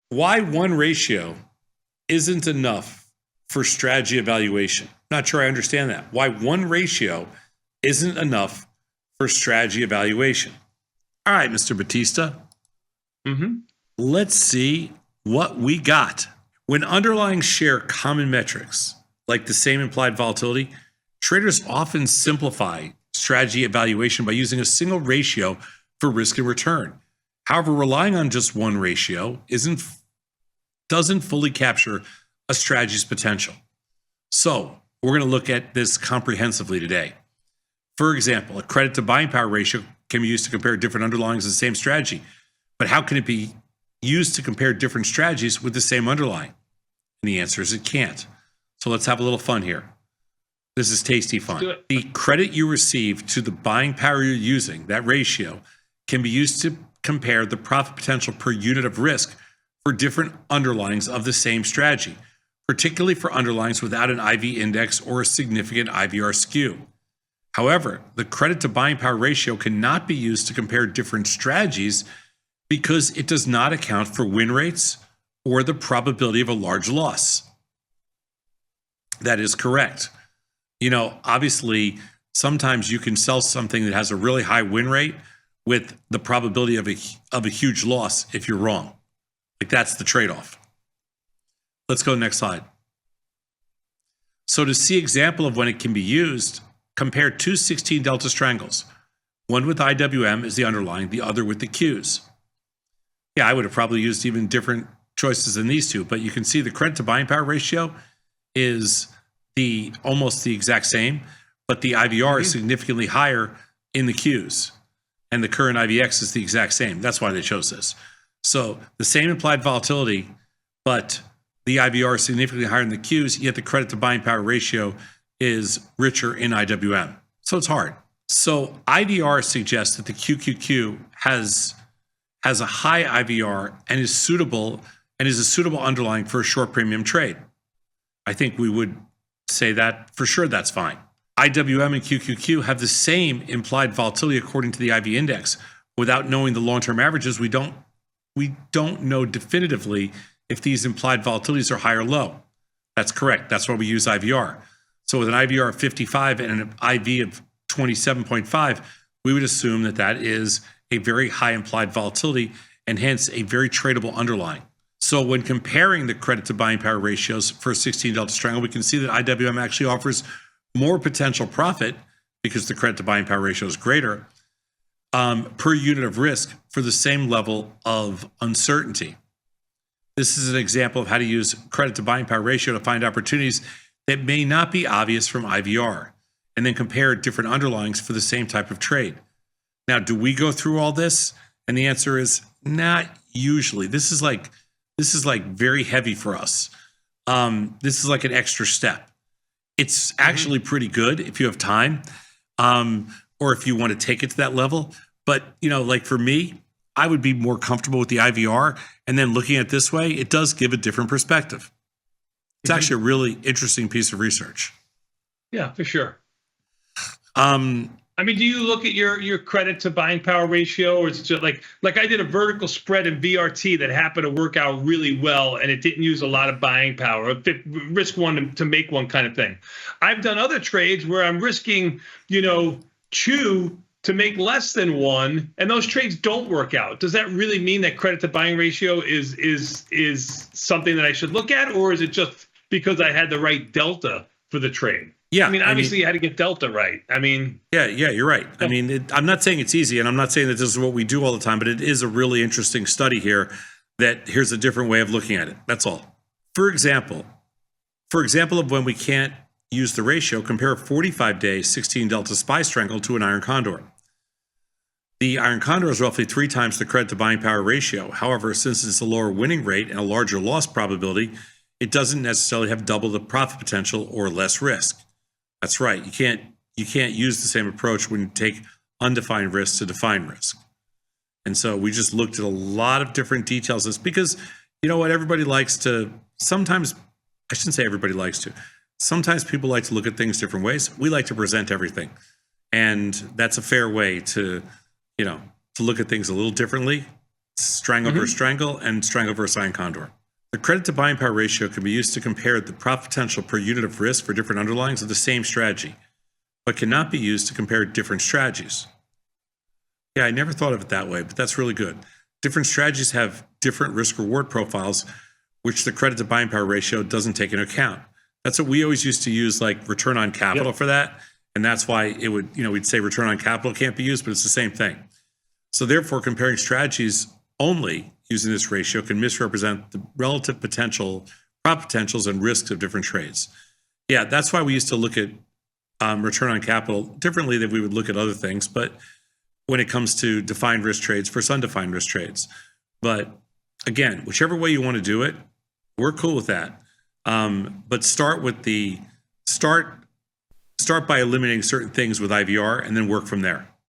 why one ratio isn't enough for strategy evaluation. Not sure I understand that. Why one ratio isn't enough for strategy evaluation. All right, Mr. Batista. Let's see what we got. When underlyings share common metrics, like the same implied volatility, traders often simplify strategy evaluation by using a single ratio for risk and return. However, relying on just one ratio doesn't fully capture a strategy's potential. So we're going to look at this comprehensively today. For example, a credit to buying power ratio can be used to compare different underlyings of the same strategy. But how can it be used to compare different strategies with the same underlying? And the answer is it can't. So let's have a little fun here. This is tasty fun. The credit you receive to the buying power you're using, that ratio, can be used to compare the profit potential per unit of risk for different underlyings of the same strategy, particularly for underlyings without an IV index or a significant IVR skew. However, the credit to buying power ratio cannot be used to compare different strategies because it does not account for win rates or the probability of a large loss. That is correct. You know, obviously, sometimes you can sell something that has a really high win rate with the probability of a huge loss if you're wrong. Like, that's the trade-off. Let's go next slide. So to see example of when it can be used, compare two 16 delta strangles. One with IWM as the underlying, the other with the Qs. Yeah, I would have probably used even different choices than these two, but you can see the credit to buying power ratio is almost the exact same, but the IVR is significantly higher in the Qs, and the current IVX is the exact same. That's why they chose this. So the same implied volatility, but the IVR is significantly higher in the Qs, yet the credit to buying power ratio is richer in IWM. So it's hard. So IVR suggests that the QQQ has a high IVR and is a suitable underlying for a short premium trade. I think we would say that for sure that's fine. IWM and QQQ have the same implied volatility according to the IV index. Without knowing the long-term averages, we don't know definitively if these implied volatilities are high or low. That's correct. That's why we use IVR. So with an IVR of 55 and an IV of 27.5, we would assume that that is a very high implied volatility and hence a very tradable underlying. So when comparing the credit to buying power ratios for a 16 delta strangle, we can see that IWM actually offers more potential profit because the credit to buying power ratio is greater per unit of risk for the same level of uncertainty. This is an example of how to use credit to buying power ratio to find opportunities that may not be obvious from IVR, and then compare different underlyings for the same type of trade. Now, do we go through all this? And the answer is not usually. This is like very heavy for us. This is like an extra step. It's actually pretty good if you have time, or if you want to take it to that level. But, you know, like for me, I would be more comfortable with the IVR, and then looking at it this way, it does give a different perspective. It's actually a really interesting piece of research. Yeah, for sure. I mean, do you look at your credit to buying power ratio, or is it just like I did a vertical spread in VRT that happened to work out really well, and it didn't use a lot of buying power, risk one to make one kind of thing. I've done other trades where I'm risking, two to make less than one, and those trades don't work out. Does that really mean that credit to buying ratio is something that I should look at, or is it just because I had the right delta for the trade? Yeah, I mean, obviously you had to get delta right. I mean, yeah, you're right. I mean, I'm not saying it's easy, and I'm not saying that this is what we do all the time, but it is a really interesting study here. That here's a different way of looking at it. That's all. For example of when we can't use the ratio, compare a 45-day 16 delta SPY strangle to an iron condor. The iron condor is roughly 3 times the credit to buying power ratio. However, since it's a lower winning rate and a larger loss probability, it doesn't necessarily have double the profit potential or less risk. That's right. You can't use the same approach when you take undefined risk to defined risk. And so we just looked at a lot of different details of this because, you know what, everybody likes to, sometimes, I shouldn't say everybody likes to, sometimes people like to look at things different ways. We like to present everything. And that's a fair way to look at things a little differently. strangle versus strangle, and strangle versus iron condor. The credit to buying power ratio can be used to compare the profit potential per unit of risk for different underlyings of the same strategy, but cannot be used to compare different strategies. Yeah, I never thought of it that way, but that's really good. Different strategies have different risk-reward profiles, which the credit to buying power ratio doesn't take into account. That's what we always used to use, like return on capital for that. And that's why it would, we'd say return on capital can't be used, but it's the same thing. So therefore, comparing strategies only using this ratio can misrepresent the relative potential, profit potentials, and risks of different trades. Yeah, that's why we used to look at return on capital differently than we would look at other things. But when it comes to defined risk trades versus undefined risk trades. But again, whichever way you want to do it, we're cool with that. But start by eliminating certain things with IVR and then work from there.